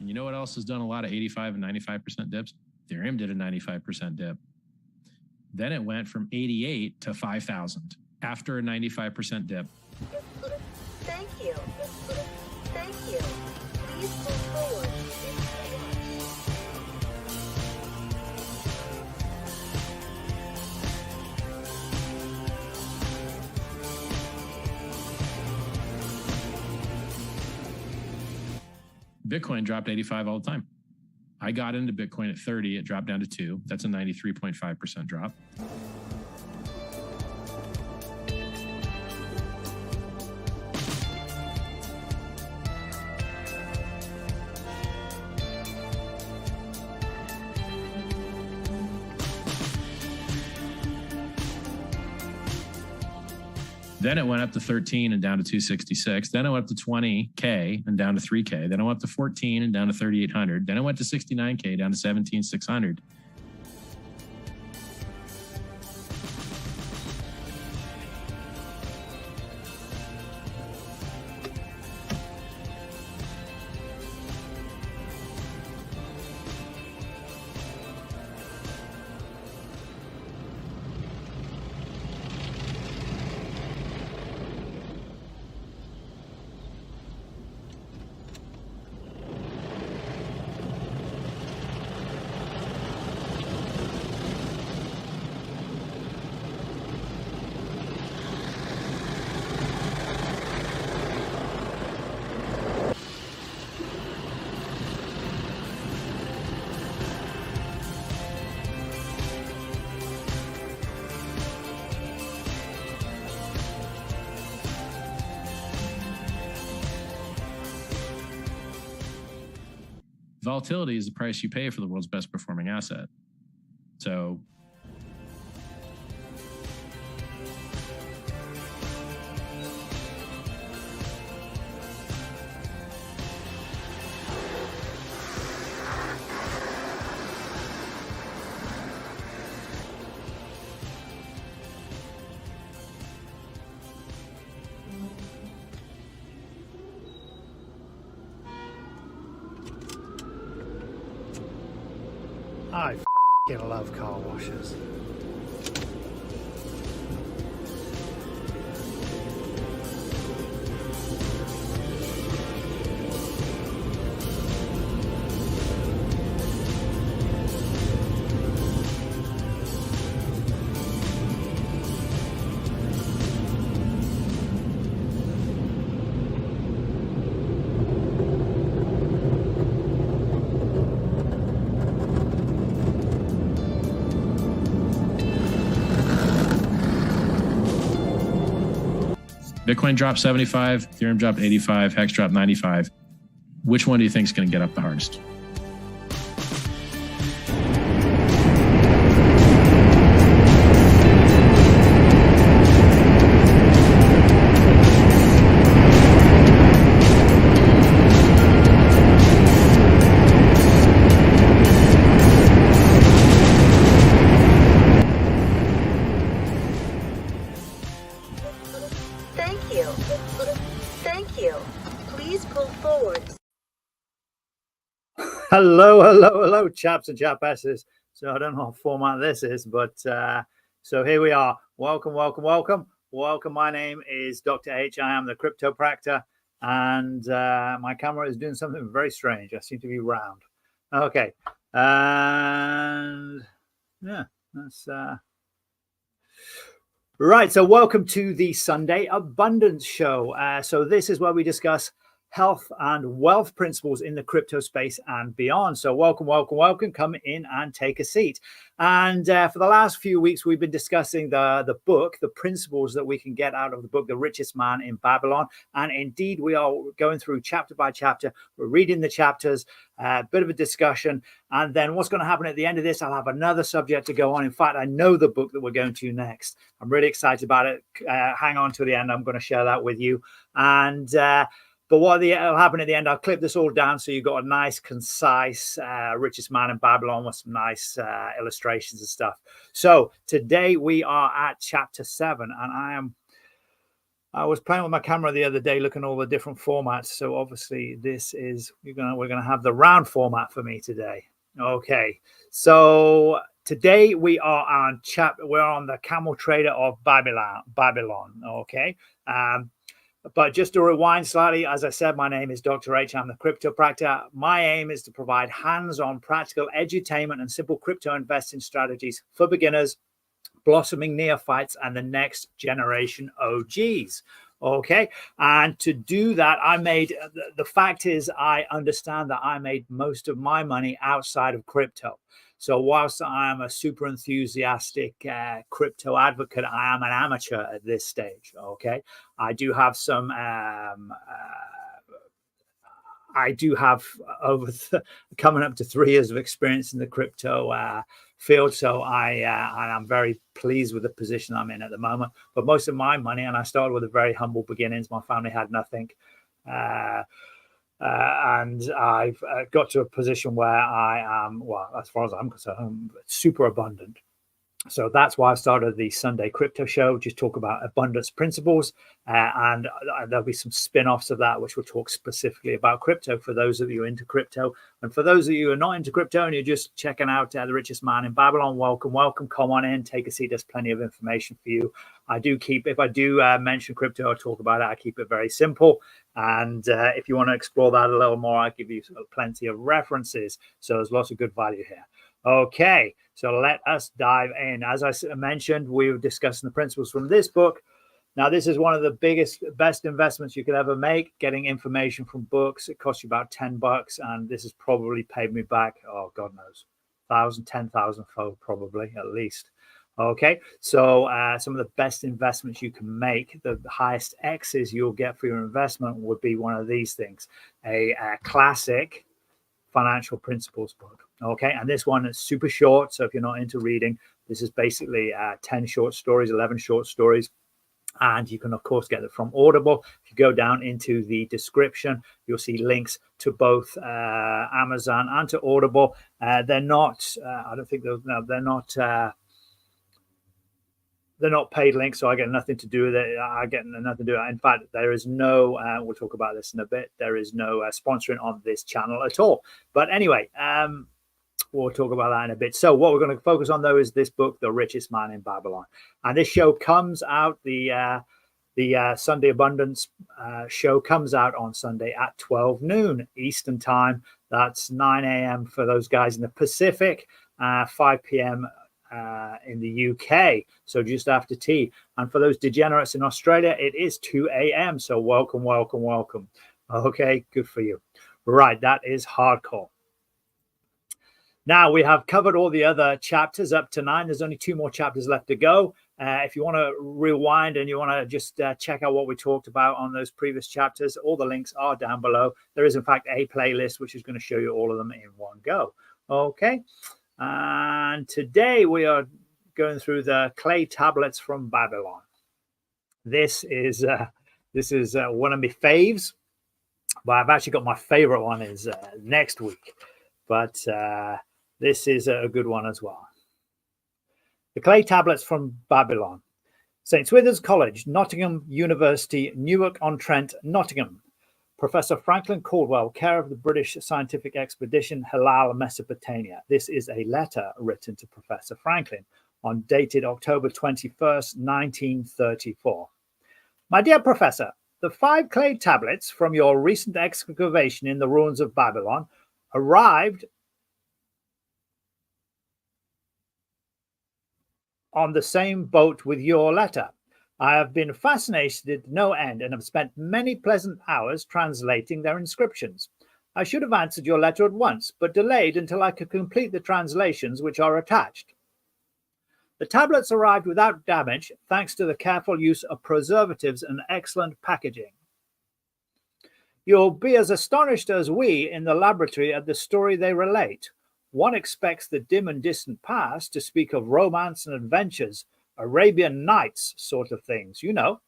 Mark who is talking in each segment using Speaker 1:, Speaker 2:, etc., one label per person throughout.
Speaker 1: And you know what else has done a lot of 85 and 95% dips? Ethereum did a 95% dip. Then it went from 88 to 5,000 after a 95% dip.
Speaker 2: Thank you. Thank you. Please move forward.
Speaker 1: Bitcoin dropped 85 all the time. I got into Bitcoin at 30. It dropped down to 2. That's a 93.5% drop. Then it went up to 13 and down to 266. Then it went up to 20K and down to 3K. Then it went up to 14 and down to 3,800. Then it went to 69K down to 17,600. Volatility is the price you pay for the world's best performing asset. So
Speaker 3: I f***ing love car washes.
Speaker 1: Bitcoin dropped 75, Ethereum dropped 85, Hex dropped 95. Which one do you think is going to get up the hardest?
Speaker 3: Hello, chaps and chapesses. So I don't know what format this is, but so here we are. Welcome. My name is Dr. H. I am the CryptoPractor, and my camera is doing something very strange. I seem to be round. Okay, and yeah, that's right. So welcome to the Sunday Abundance Show. So this is where we discuss health and wealth principles in the crypto space and beyond. So welcome. Come in and take a seat. And for the last few weeks, we've been discussing the book, the principles that we can get out of the book, The Richest Man in Babylon. And indeed, we are going through chapter by chapter. We're reading the chapters, a bit of a discussion. And then what's going to happen at the end of this, I'll have another subject to go on. In fact, I know the book that we're going to next. I'm really excited about it. Hang on to the end. I'm going to share that with you. And but what will happen at the end, I'll clip this all down so you've got a nice, concise Richest Man in Babylon with some nice illustrations and stuff. So today we are at chapter 7, and I was playing with my camera the other day, looking at all the different formats. So obviously this is, we're gonna have the round format for me today. Okay, so today we are on we're on the camel trader of Babylon. Okay, but just to rewind slightly, as I said, my name is Dr. H. I'm the CryptoPractor. My aim is to provide hands-on practical edutainment and simple crypto investing strategies for beginners, blossoming neophytes, and the next generation OGs. Okay, and to do that, the fact is, I understand that I made most of my money outside of crypto. So whilst I am a super enthusiastic crypto advocate, I am an amateur at this stage. Okay, I do have some coming up to 3 years of experience in the crypto field. So I'm very pleased with the position I'm in at the moment. But most of my money, and I started with a very humble beginnings. My family had nothing. And I've got to a position where I am, well, as far as I'm concerned, I'm super abundant. So that's why I started the Sunday Crypto Show, just talk about abundance principles. And there'll be some spin-offs of that, which will talk specifically about crypto for those of you into crypto. And for those of you who are not into crypto and you're just checking out The Richest Man in Babylon, welcome. Come on in, take a seat. There's plenty of information for you. If I do mention crypto or talk about it, I keep it very simple. And if you want to explore that a little more, I give you plenty of references. So there's lots of good value here. Okay, so let us dive in. As I mentioned, we were discussing the principles from this book. Now, this is one of the best investments you could ever make, getting information from books. It costs you about $10, and this has probably paid me back, oh, God knows, 10,000 fold, probably, at least. Okay, so some of the best investments you can make, the highest X's you'll get for your investment would be one of these things, a classic financial principles book. Okay, and this one is super short, so if you're not into reading, this is basically 10 short stories, 11 short stories, and you can of course get it from Audible. If you go down into the description, you'll see links to both Amazon and to Audible. They're not I don't think they're not paid links, so I get nothing to do with it. I get nothing to do with it. In fact, there is no, we'll talk about this in a bit, there is no sponsoring on this channel at all. But anyway, we'll talk about that in a bit. So what we're going to focus on, though, is this book, The Richest Man in Babylon. And this show comes out, the Sunday Abundance Show comes out on Sunday at 12 noon Eastern Time. That's 9 a.m. for those guys in the Pacific, 5 p.m. In the UK, so just after tea. And for those degenerates in Australia, it is 2 a.m. So welcome. Okay, good for you. Right, that is hardcore. Now we have covered all the other chapters up to 9. There's only 2 more chapters left to go. If you want to rewind and you want to just check out what we talked about on those previous chapters, all the links are down below. There is in fact a playlist which is going to show you all of them in one go. Okay. And today we are going through the clay tablets from Babylon. This is one of my faves, but I've actually got my favorite one is next week. But this is a good one as well. The clay tablets from Babylon. St. Swithin's College, Nottingham University, Newark-on-Trent, Nottingham. Professor Franklin Caldwell, care of the British Scientific Expedition, Halal, Mesopotamia. This is a letter written to Professor Franklin dated October 21st, 1934. My dear Professor, the 5 clay tablets from your recent excavation in the ruins of Babylon arrived on the same boat with your letter. I have been fascinated to no end and have spent many pleasant hours translating their inscriptions. I should have answered your letter at once, but delayed until I could complete the translations which are attached. The tablets arrived without damage, thanks to the careful use of preservatives and excellent packaging. You'll be as astonished as we in the laboratory at the story they relate. One expects the dim and distant past to speak of romance and adventures, Arabian Nights sort of things, you know,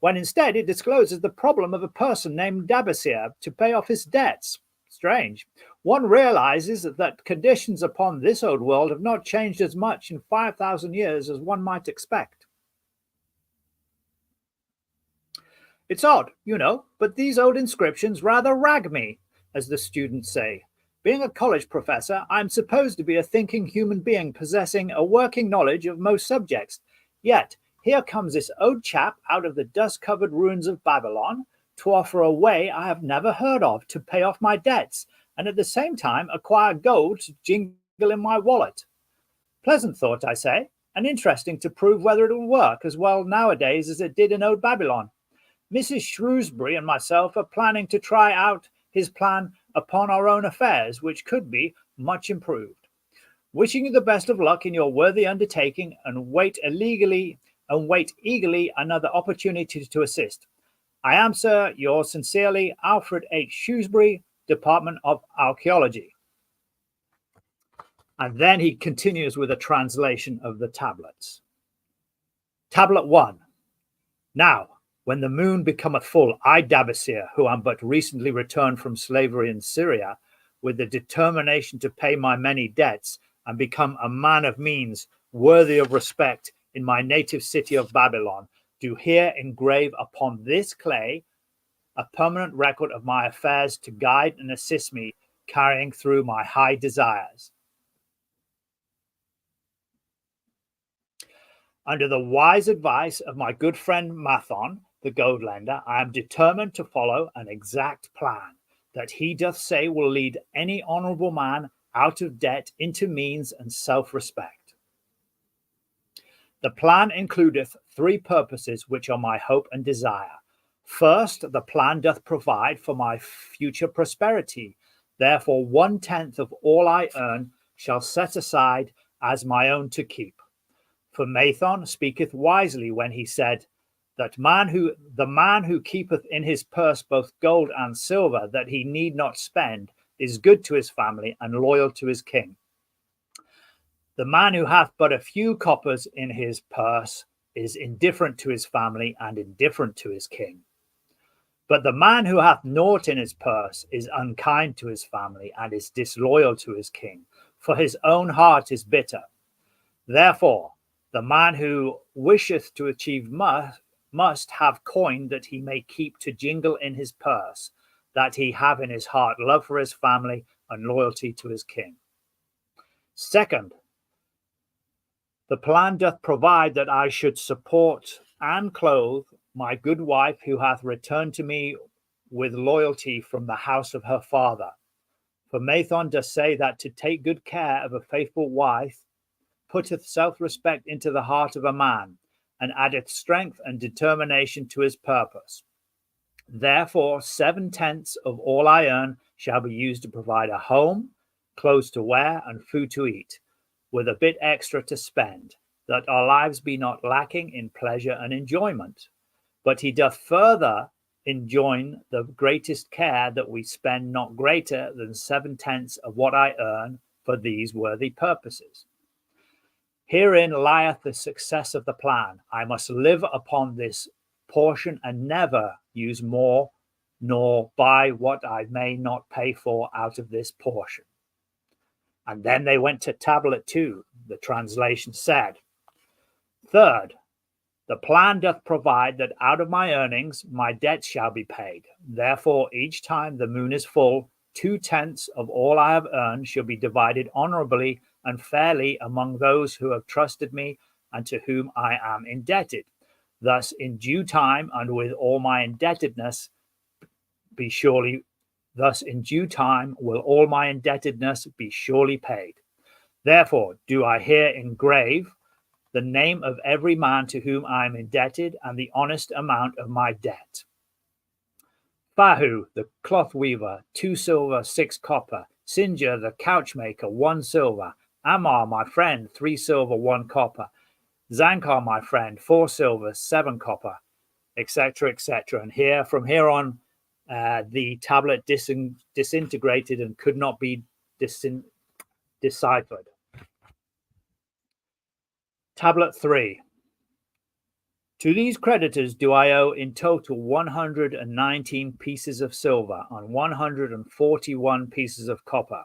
Speaker 3: when instead it discloses the problem of a person named Dabasir to pay off his debts. Strange. One realizes that conditions upon this old world have not changed as much in 5,000 years as one might expect. It's odd, you know, but these old inscriptions rather rag me, as the students say. Being a college professor, I'm supposed to be a thinking human being possessing a working knowledge of most subjects. Yet, here comes this old chap out of the dust-covered ruins of Babylon to offer a way I have never heard of to pay off my debts and at the same time acquire gold to jingle in my wallet. Pleasant thought, I say, and interesting to prove whether it will work as well nowadays as it did in old Babylon. Mrs. Shrewsbury and myself are planning to try out his plan upon our own affairs, which could be much improved. Wishing you the best of luck in your worthy undertaking and wait eagerly another opportunity to assist. I am, sir, yours sincerely, Alfred H. Shrewsbury, Department of Archaeology. And then he continues with a translation of the tablets. Tablet 1. Now, when the moon becometh full, I, Dabasir, who am but recently returned from slavery in Syria, with the determination to pay my many debts and become a man of means worthy of respect in my native city of Babylon, do here engrave upon this clay a permanent record of my affairs to guide and assist me carrying through my high desires. Under the wise advice of my good friend Mathon, the gold lender, I am determined to follow an exact plan that he doth say will lead any honorable man out of debt into means and self-respect. The plan includeth 3 purposes, which are my hope and desire. First, the plan doth provide for my future prosperity. Therefore, 1/10 of all I earn shall set aside as my own to keep. For Mathon speaketh wisely when he said, that the man who keepeth in his purse both gold and silver that he need not spend is good to his family and loyal to his king. The man who hath but a few coppers in his purse is indifferent to his family and indifferent to his king. But the man who hath naught in his purse is unkind to his family and is disloyal to his king, for his own heart is bitter. Therefore, the man who wisheth to achieve must have coin that he may keep to jingle in his purse, that he have in his heart love for his family and loyalty to his king. Second, the plan doth provide that I should support and clothe my good wife who hath returned to me with loyalty from the house of her father. For Mathon doth say that to take good care of a faithful wife putteth self-respect into the heart of a man, and addeth strength and determination to his purpose. Therefore, 7/10 of all I earn shall be used to provide a home, clothes to wear, and food to eat, with a bit extra to spend, that our lives be not lacking in pleasure and enjoyment. But he doth further enjoin the greatest care that we spend not greater than 7/10 of what I earn for these worthy purposes. Herein lieth the success of the plan. I must live upon this portion and never use more, nor buy what I may not pay for out of this portion. And then they went to tablet 2. The translation said, Third, the plan doth provide that out of my earnings my debts shall be paid. Therefore, each time the moon is full, 2/10 of all I have earned shall be divided honorably and fairly among those who have trusted me and to whom I am indebted. Thus, in due time and with all my indebtedness will all my indebtedness be surely paid. Therefore, do I here engrave the name of every man to whom I am indebted and the honest amount of my debt. Fahu, the cloth weaver, 2 silver, 6 copper. Sinjar, the couch maker, 1 silver. Ammar, my friend, 3 silver, 1 copper. Zankar, my friend, 4 silver, 7 copper, etc., etc. And here, from here on, the tablet disintegrated and could not be deciphered. Tablet 3. To these creditors do I owe in total 119 pieces of silver and 141 pieces of copper.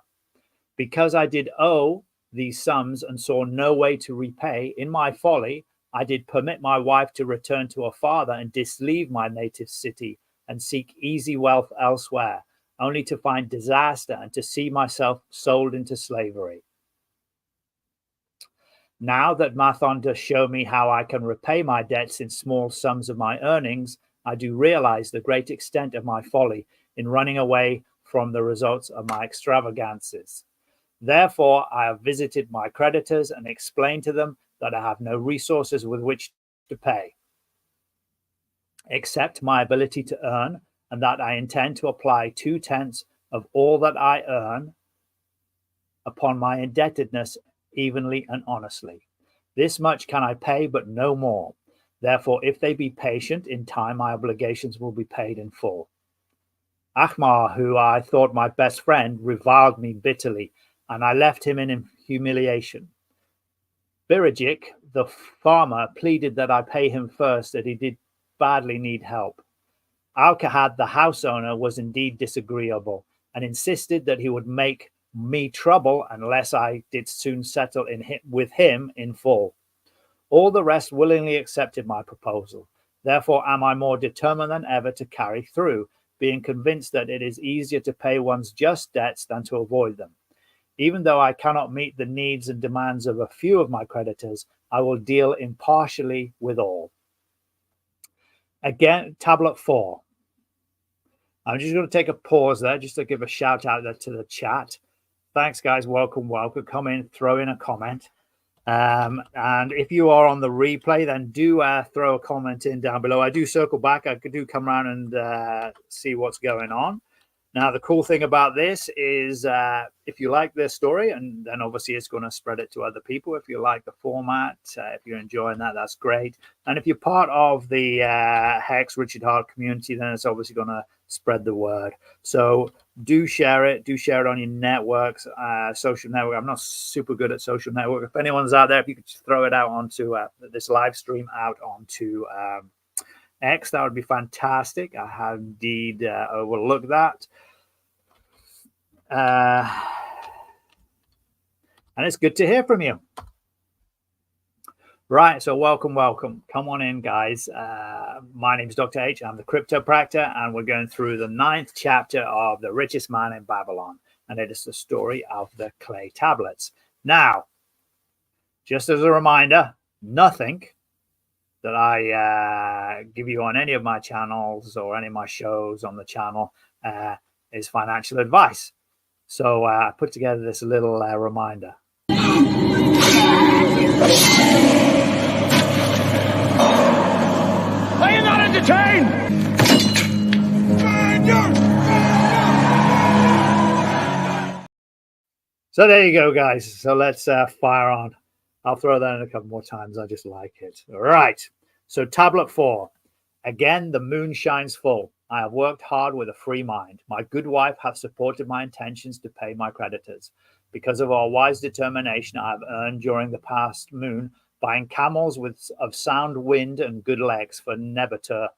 Speaker 3: Because I did owe these sums and saw no way to repay, in my folly I did permit my wife to return to her father and disleave my native city and seek easy wealth elsewhere, only to find disaster and to see myself sold into slavery. Now that Mathon does show me how I can repay my debts in small sums of my earnings, I do realize the great extent of my folly in running away from the results of my extravagances. Therefore, I have visited my creditors and explained to them that I have no resources with which to pay, except my ability to earn, and that I intend to apply 2/10 of all that I earn upon my indebtedness evenly and honestly. This much can I pay, but no more. Therefore, if they be patient, in time my obligations will be paid in full. Ahmar, who I thought my best friend, reviled me bitterly, and I left him in humiliation. Birajik, the farmer, pleaded that I pay him first, that he did badly need help. Alkahad, the house owner, was indeed disagreeable and insisted that he would make me trouble unless I did soon settle with him in full. All the rest willingly accepted my proposal. Therefore am I more determined than ever to carry through, being convinced that it is easier to pay one's just debts than to avoid them. Even though I cannot meet the needs and demands of a few of my creditors, I will deal impartially with all. Again, tablet 4. I'm just going to take a pause there just to give a shout out there to the chat. Thanks, guys. Welcome. Come in, throw in a comment. And if you are on the replay, then do throw a comment in down below. I do circle back. I do come around and see what's going on. Now, the cool thing about this is if you like this story, and then obviously it's going to spread it to other people. If you like the format, if you're enjoying that, that's great. And if you're part of the Hex Richard Hart community, then it's obviously going to spread the word. So do share it. Do share it on your networks, social network. I'm not super good at social network. If anyone's out there, if you could just throw it out onto this live stream out onto X, that would be fantastic. I have indeed overlooked that. And it's good to hear from you. Right, so welcome. Come on in, guys. My name is Dr. H. I'm the CryptoPractor, and we're going through the 9th chapter of The Richest Man in Babylon, and it is the story of the clay tablets. Now, just as a reminder, nothing that I give you on any of my channels or any of my shows on the channel is financial advice. So I put together this little reminder.
Speaker 4: Are you not entertained?
Speaker 3: So there you go, guys. So let's fire on. I'll throw that in a couple more times. I just like it. All right. So tablet 4. Again, the moon shines full. I have worked hard with a free mind. My good wife hath supported my intentions to pay my creditors. Because of our wise determination, I have earned during the past moon, buying camels of sound wind and good legs for Nebuchadnezzar,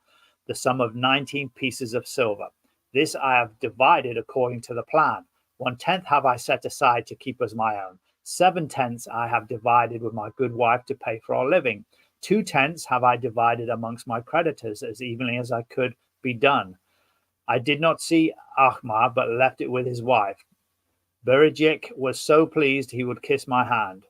Speaker 3: the sum of 19 pieces of silver. This I have divided according to the plan. 1/10 have I set aside to keep as my own. 7/10 I have divided with my good wife to pay for our living. 2/10 have I divided amongst my creditors as evenly as I could be done. I did not see Ahmar, but left it with his wife. Birajik was so pleased he would kiss my hand.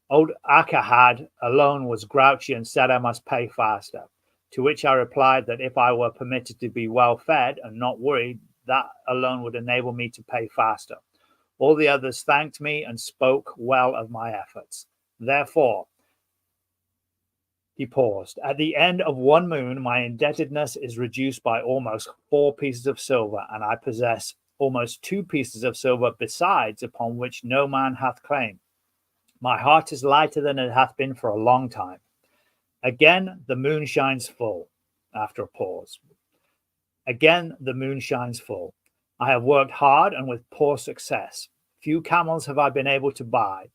Speaker 3: Old Akahad alone was grouchy and said I must pay faster, to which I replied that if I were permitted to be well fed and not worried, that alone would enable me to pay faster. All the others thanked me and spoke well of my efforts. Therefore, he paused. At the end of one moon, my indebtedness is reduced by almost 4 pieces of silver, and I possess almost 2 pieces of silver besides, upon which no man hath claim. My heart is lighter than it hath been for a long time. Again, the moon shines full. After a pause. Again, the moon shines full. I have worked hard and with poor success. Few camels have I been able to buy.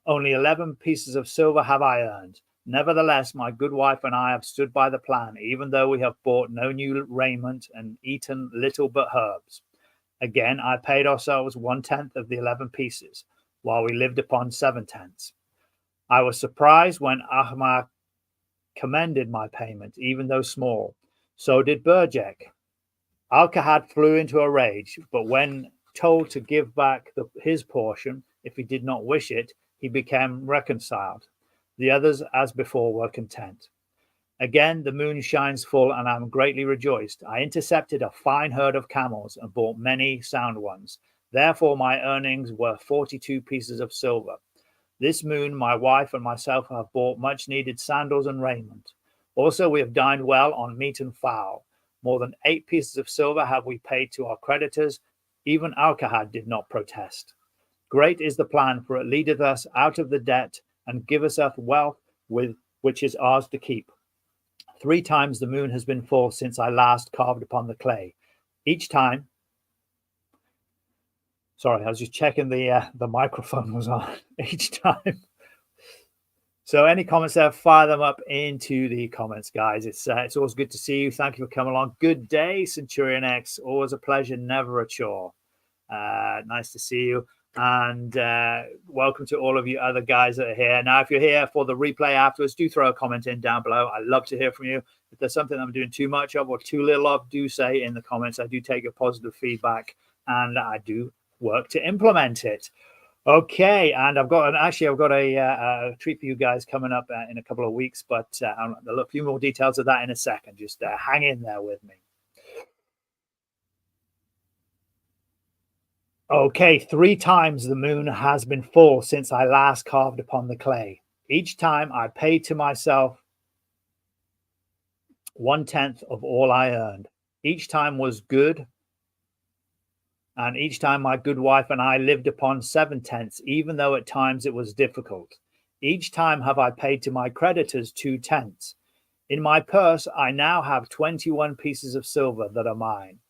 Speaker 3: Only 11 pieces of silver have I earned. Nevertheless, my good wife and I have stood by the plan, even though we have bought no new raiment and eaten little but herbs. Again, I paid ourselves 1/10 of the 11 pieces, while we lived upon 7/10. I was surprised when Ahmar commended my payment, even though small. So did Burjek. Alcahad flew into a rage, but when told to give back his portion if he did not wish it, he became reconciled. The others, as before, were content. Again, the moon shines full, and I am greatly rejoiced. I intercepted a fine herd of camels and bought many sound ones. Therefore, my earnings were 42 pieces of silver. This moon, my wife and myself have bought much needed sandals and raiment. Also, we have dined well on meat and fowl. More than 8 pieces of silver have we paid to our creditors. Even Alcahad did not protest. Great is the plan, for it leadeth us out of the debt and giveth us wealth with which is ours to keep. 3 times the moon has been full since I last carved upon the clay. Each time, sorry, I was just checking the microphone was on each time. So any comments there, fire them up into the comments, guys. It's always good to see you. Thank you for coming along. Good day, Centurion X. Always a pleasure, never a chore. Nice to see you. And welcome to all of you other guys that are here. Now, if you're here for the replay afterwards, do throw a comment in down below. I love to hear from you. If there's something I'm doing too much of or too little of, do say in the comments. I do take your positive feedback and I do work to implement it. Okay, and I've got a treat for you guys coming up in a couple of weeks, but there'll be a few more details of that in a second. Just hang in there with me. Okay, 3 times the moon has been full since I last carved upon the clay. Each time I paid to myself 1/10 of all I earned. Each time was good. And each time my good wife and I lived upon 7/10, even though at times it was difficult. Each time have I paid to my creditors 2/10. In my purse I now have 21 pieces of silver that are mine.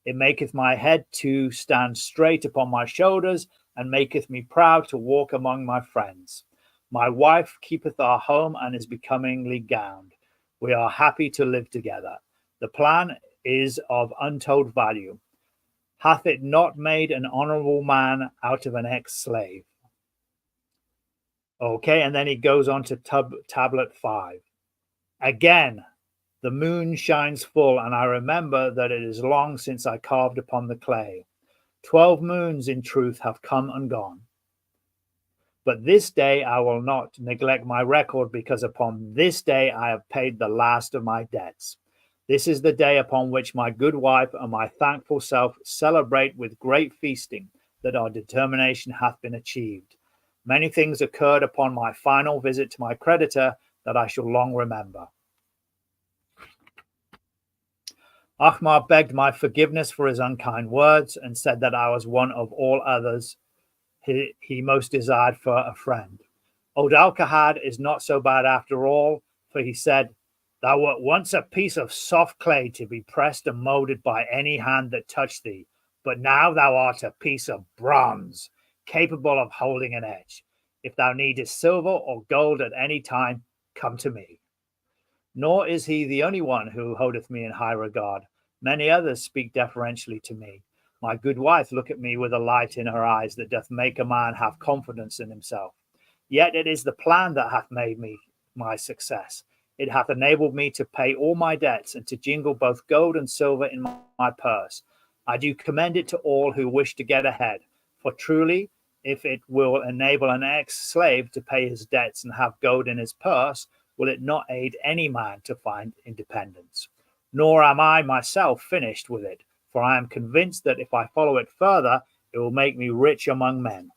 Speaker 3: It maketh my head to stand straight upon my shoulders, and maketh me proud to walk among my friends. My wife keepeth our home and is becomingly gowned. We are happy to live together. The plan is of untold value. Hath it not made an honorable man out of an ex-slave? Okay, and then he goes on to tablet 5. Again, the moon shines full, and I remember that it is long since I carved upon the clay. 12 moons, in truth, have come and gone. But this day I will not neglect my record, because upon this day I have paid the last of my debts. This is the day upon which my good wife and my thankful self celebrate with great feasting that our determination hath been achieved. Many things occurred upon my final visit to my creditor that I shall long remember. Ahmar begged my forgiveness for his unkind words and said that I was one of all others he most desired for a friend. Old Alcahad is not so bad after all, for he said, "Thou wert once a piece of soft clay to be pressed and moulded by any hand that touched thee, but now thou art a piece of bronze, capable of holding an edge. If thou needest silver or gold at any time, come to me." Nor is he the only one who holdeth me in high regard. Many others speak deferentially to me. My good wife look at me with a light in her eyes that doth make a man have confidence in himself. Yet it is the plan that hath made me my success. It hath enabled me to pay all my debts and to jingle both gold and silver in my purse. I do commend it to all who wish to get ahead, for truly, if it will enable an ex-slave to pay his debts and have gold in his purse, will it not aid any man to find independence? Nor am I myself finished with it, for I am convinced that if I follow it further, it will make me rich among men.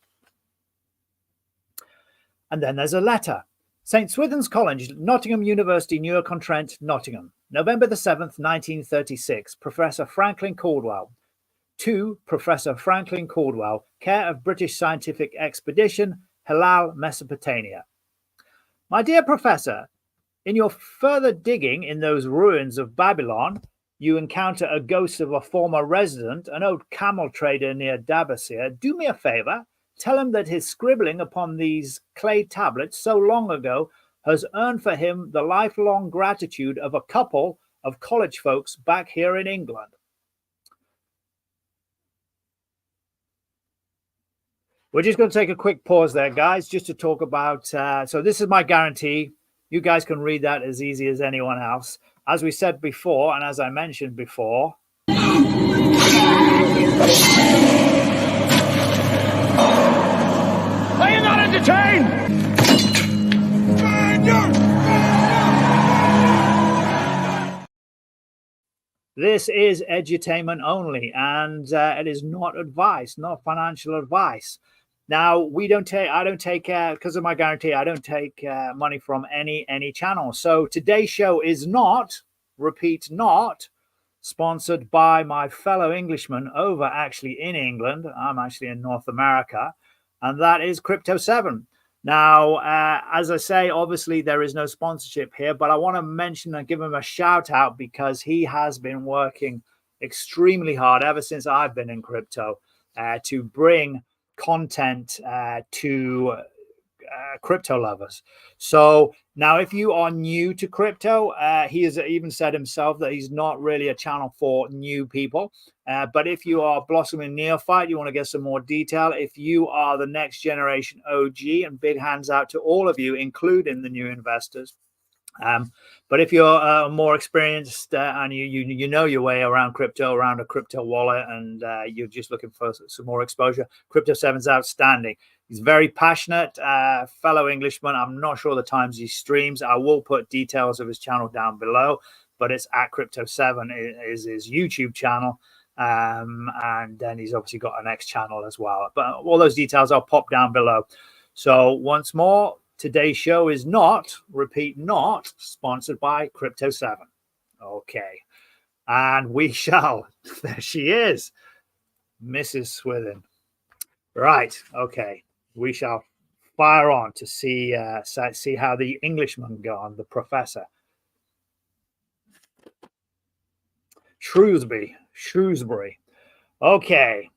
Speaker 3: And then there's a letter. St. Swithin's College, Nottingham University, Newark-on-Trent, Nottingham, November the 7th, 1936. Professor Franklin Caldwell. To Professor Franklin Caldwell, care of British Scientific Expedition, Halal, Mesopotamia. My dear Professor, in your further digging in those ruins of Babylon, you encounter a ghost of a former resident, an old camel trader near Dabasir. Do me a favor. Tell him that his scribbling upon these clay tablets so long ago has earned for him the lifelong gratitude of a couple of college folks back here in England. We're just going to take a quick pause there, guys, just to talk about, so this is my guarantee. You guys can read that as easy as anyone else. As we said before, and as I mentioned before,
Speaker 4: Are you not entertained?
Speaker 3: this is edutainment only, and it is not advice, not financial advice. Now, I don't take, because of my guarantee, I don't take money from any channel. So today's show is not, repeat, not sponsored by my fellow Englishman over actually in England. I'm actually in North America, and that is Crypto7. Now, as I say, obviously there is no sponsorship here, but I want to mention and give him a shout out because he has been working extremely hard ever since I've been in crypto to bring content to crypto lovers. So now if you are new to crypto, he has even said himself that he's not really a channel for new people, but if you are blossoming neophyte, you want to get some more detail, if you are the next generation OG, and big hands out to all of you, including the new investors. But if you're more experienced and you know your way around crypto, around a crypto wallet, and you're just looking for some more exposure, Crypto7's outstanding. He's very passionate, fellow Englishman. I'm not sure the times he streams. I will put details of his channel down below, but it's at Crypto7 is his YouTube channel. And then he's obviously got an X channel as well. But all those details I'll pop down below. So once more, today's show is not, repeat, not sponsored by Crypto7. Okay. And we shall, there she is, Mrs. Swithin. Right. Okay. We shall fire on to see how the Englishman go on, the professor. Shrewsbury. Okay.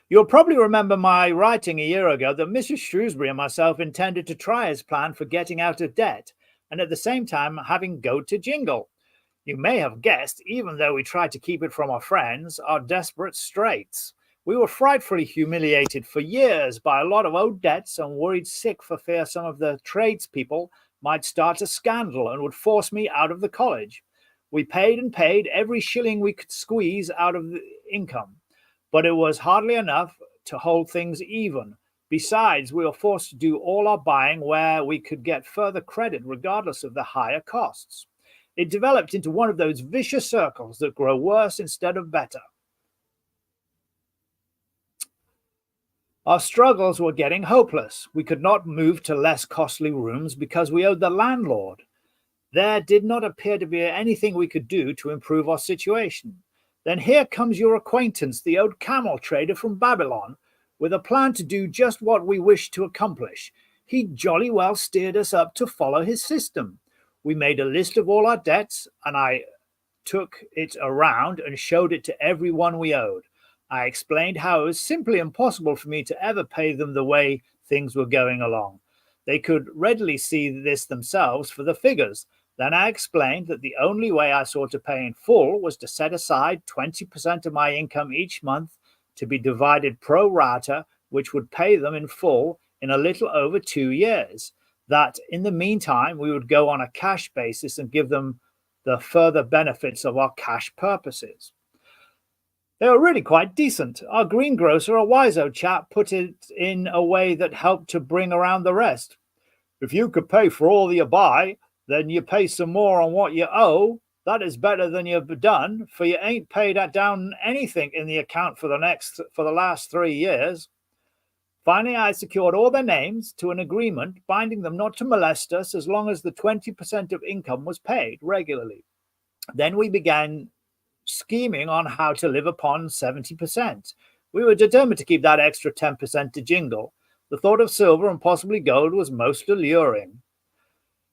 Speaker 3: You'll probably remember my writing a year ago that Mrs. Shrewsbury and myself intended to try his plan for getting out of debt and at the same time having go to jingle. You may have guessed, even though we tried to keep it from our friends, our desperate straits. We were frightfully humiliated for years by a lot of owed debts and worried sick for fear some of the tradespeople might start a scandal and would force me out of the college. We paid and paid every shilling we could squeeze out of the income, but it was hardly enough to hold things even. Besides, we were forced to do all our buying where we could get further credit regardless of the higher costs. It developed into one of those vicious circles that grow worse instead of better. Our struggles were getting hopeless. We could not move to less costly rooms because we owed the landlord. There did not appear to be anything we could do to improve our situation. Then here comes your acquaintance, the old camel trader from Babylon, with a plan to do just what we wished to accomplish. He jolly well steered us up to follow his system. We made a list of all our debts, and I took it around and showed it to everyone we owed. I explained how it was simply impossible for me to ever pay them the way things were going along. They could readily see this themselves for the figures. Then I explained that the only way I saw to pay in full was to set aside 20% of my income each month to be divided pro rata, which would pay them in full in a little over 2 years. That in the meantime, we would go on a cash basis and give them the further benefits of our cash purposes. They were really quite decent. Our greengrocer, a wise old chap, put it in a way that helped to bring around the rest. If you could pay for all you buy, then you pay some more on what you owe. That is better than you've done, for you ain't paid down anything in the account for the last 3 years. Finally, I secured all their names to an agreement binding them not to molest us as long as the 20% of income was paid regularly. Then we began scheming on how to live upon 70%. We were determined to keep that extra 10% to jingle. The thought of silver and possibly gold was most alluring.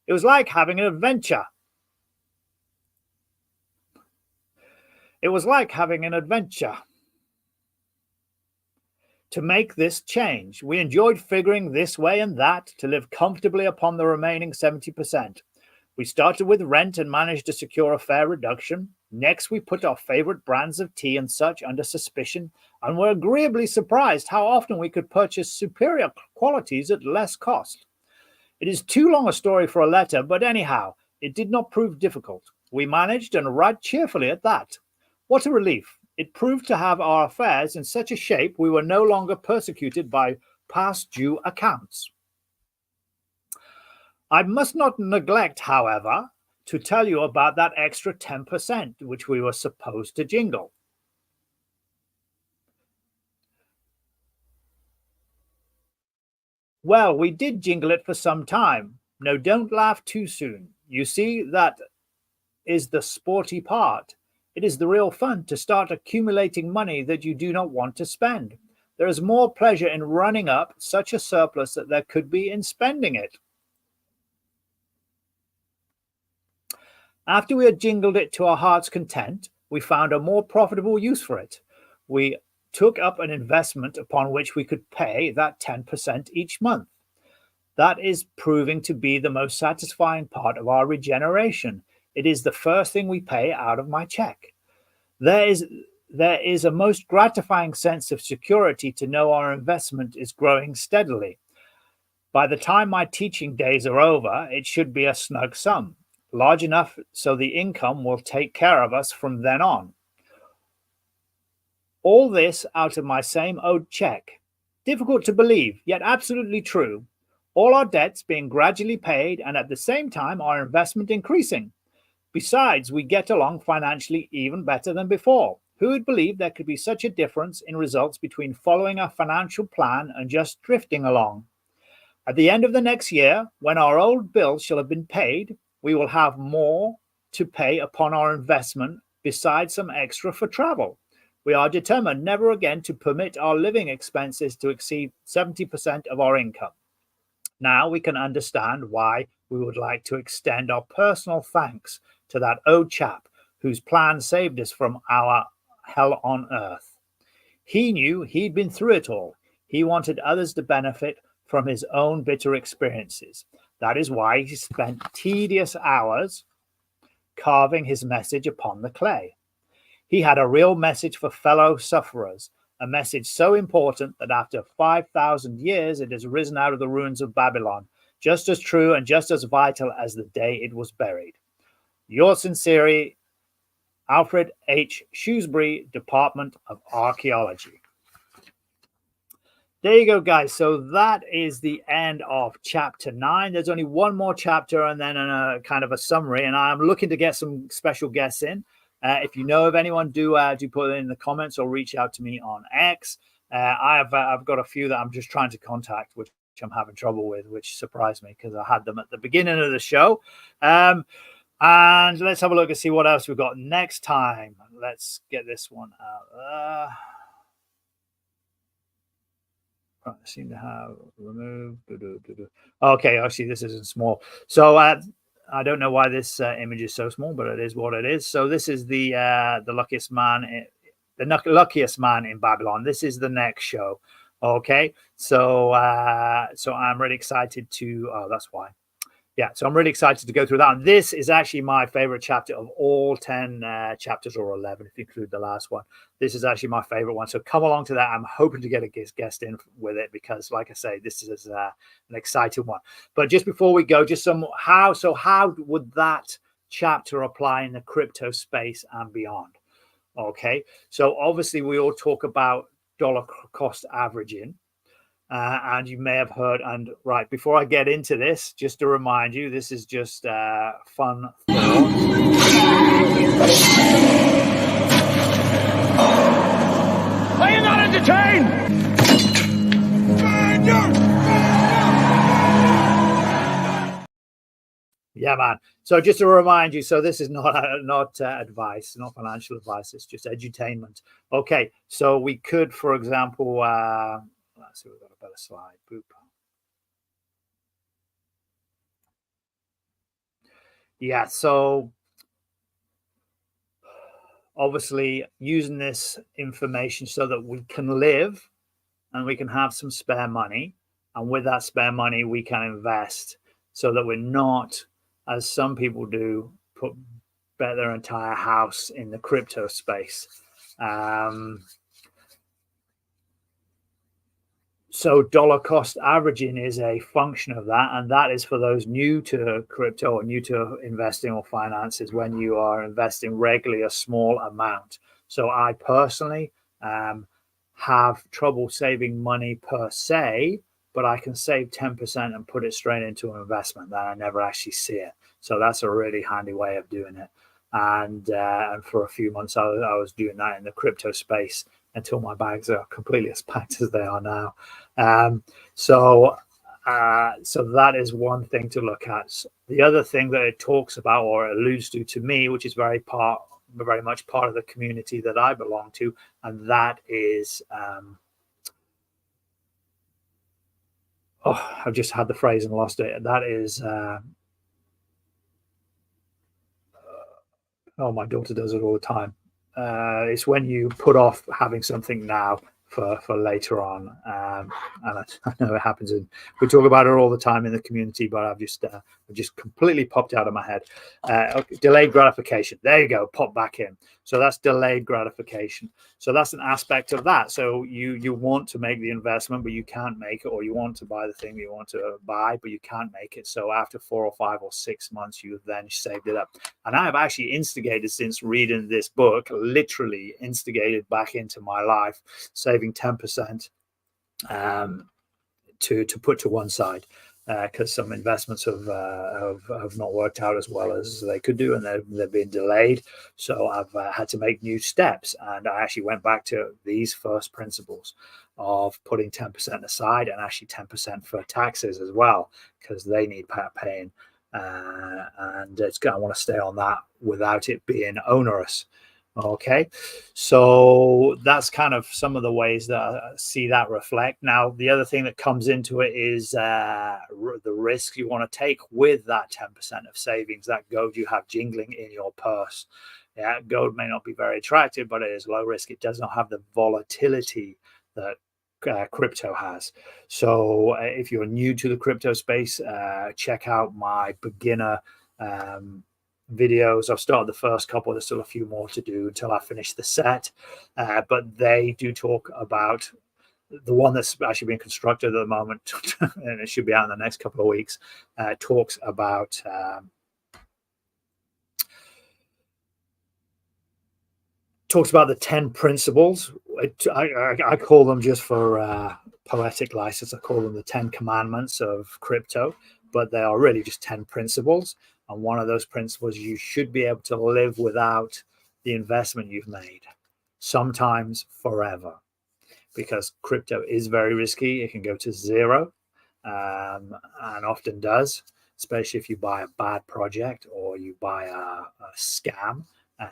Speaker 3: It was like having an adventure. To make this change, we enjoyed figuring this way and that to live comfortably upon the remaining 70%. We started with rent and managed to secure a fair reduction. Next, we put our favorite brands of tea and such under suspicion and were agreeably surprised how often we could purchase superior qualities at less cost. It is too long a story for a letter, but anyhow, it did not prove difficult. We managed, and right cheerfully at that. What a relief. It proved to have our affairs in such a shape we were no longer persecuted by past due accounts. I must not neglect, however, to tell you about that extra 10% which we were supposed to jingle. Well, we did jingle it for some time. No, don't laugh too soon. You see, that is the sporty part. It is the real fun to start accumulating money that you do not want to spend. There is more pleasure in running up such a surplus that there could be in spending it. After we had jingled it to our heart's content, we found a more profitable use for it. We took up an investment upon which we could pay that 10% each month. That is proving to be the most satisfying part of our regeneration. It is the first thing we pay out of my check. There is a most gratifying sense of security to know our investment is growing steadily. By the time my teaching days are over, it should be a snug sum, large enough so the income will take care of us from then on. All this out of my same owed check. Difficult to believe, yet absolutely true. All our debts being gradually paid, and at the same time our investment increasing. Besides, we get along financially even better than before. Who would believe there could be such a difference in results between following a financial plan and just drifting along? At the end of the next year, when our old bills shall have been paid, we will have more to pay upon our investment besides some extra for travel. We are determined never again to permit our living expenses to exceed 70% of our income. Now we can understand why we would like to extend our personal thanks to that old chap whose plan saved us from our hell on earth. He knew he'd been through it all. He wanted others to benefit from his own bitter experiences. That is why he spent tedious hours carving his message upon the clay. He had a real message for fellow sufferers, a message so important that after 5,000 years it has risen out of the ruins of Babylon, just as true and just as vital as the day it was buried. Yours sincerely, Alfred H. Shrewsbury, Department of Archaeology. There you go, guys. So that is the end of chapter 9. There's only one more chapter and then a kind of a summary, and I'm looking to get some special guests in. If you know of anyone, do put it in the comments or reach out to me on X. I've got a few that I'm just trying to contact, which I'm having trouble with, which surprised me because I had them at the beginning of the show. And let's have a look and see what else we've got next time. Let's get this one out. I seem to have removed. Okay, actually, this isn't small. So I don't know why this image is so small, but it is what it is. So this is the luckiest man, luckiest man in Babylon. This is the next show. Okay, so I'm really excited to. Oh, that's why. Yeah, so I'm really excited to go through that. And this is actually my favorite chapter of all 10 chapters, or 11 if you include the last one. This is actually my favorite one. So come along to that. I'm hoping to get a guest in with it because, like I say, this is an exciting one. But just before we go, just how would that chapter apply in the crypto space and beyond? Okay, so obviously we all talk about dollar cost averaging. And you may have heard, and right before I get into this, just to remind you, this is just fun. Are you not entertained? Yeah, man. So just to remind you, so this is not advice, not financial advice. It's just edutainment. Okay, so we could, for example, let's see, we've got a better slide. Boop. Yeah, so obviously using this information so that we can live and we can have some spare money. And with that spare money, we can invest so that we're not, as some people do, bet their entire house in the crypto space. So dollar cost averaging is a function of that, and that is for those new to crypto or new to investing or finances when you are investing regularly a small amount. So I personally have trouble saving money per se, but I can save 10% and put it straight into an investment that I never actually see it. So that's a really handy way of doing it. And for a few months, I was doing that in the crypto space until my bags are completely as packed as they are now. So that is one thing to look at. The other thing that it talks about or alludes to me, which is very much part of the community that I belong to, and that is I've just had the phrase and lost it. That is my daughter does it all the time. It's when you put off having something now for later on, and I know it happens. We talk about it all the time in the community, but I've just completely popped out of my head. Okay, delayed gratification. There you go. Pop back in. So that's delayed gratification. So that's an aspect of that. So you want to make the investment, but you can't make it, or you want to buy the thing you want to buy, but you can't make it. So after 4 or 5 or 6 months, you've then saved it up. And I have actually instigated, since reading this book, literally instigated back into my life, saving 10% to put to one side, because some investments have not worked out as well as they could do, and they've been delayed. So I've had to make new steps, and I actually went back to these first principles of putting 10% aside, and actually 10% for taxes as well, because they need paying, and I want to stay on that without it being onerous. Okay, so that's kind of some of the ways that I see that reflect. Now, the other thing that comes into it is the risk you want to take with that 10% of savings, that gold you have jingling in your purse. Yeah, gold may not be very attractive, but it is low risk. It does not have the volatility that crypto has. So if you're new to the crypto space, check out my beginner videos. I've started the first couple. There's still a few more to do until I finish the set, but they do talk about the one that's actually being constructed at the moment, and it should be out in the next couple of weeks. Talks about the 10 principles. I call them, just for poetic license, I call them the 10 commandments of crypto, but they are really just 10 principles. And one of those principles, you should be able to live without the investment you've made, sometimes forever, because crypto is very risky. It can go to zero, and often does, especially if you buy a bad project or you buy a scam.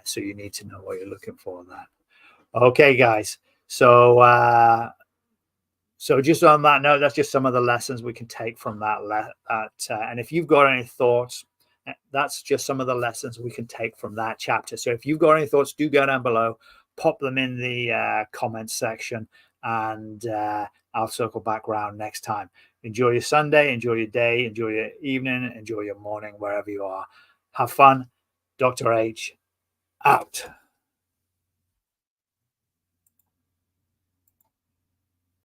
Speaker 3: So you need to know what you're looking for on that. Okay, guys. So just on that note, that's just some of the lessons we can take from that. And if you've got any thoughts, that's just some of the lessons we can take from that chapter. So if you've got any thoughts, do go down below, pop them in the comments section, and I'll circle back around next time. Enjoy your Sunday, enjoy your day, enjoy your evening, enjoy your morning, wherever you are. Have fun. Dr. H out.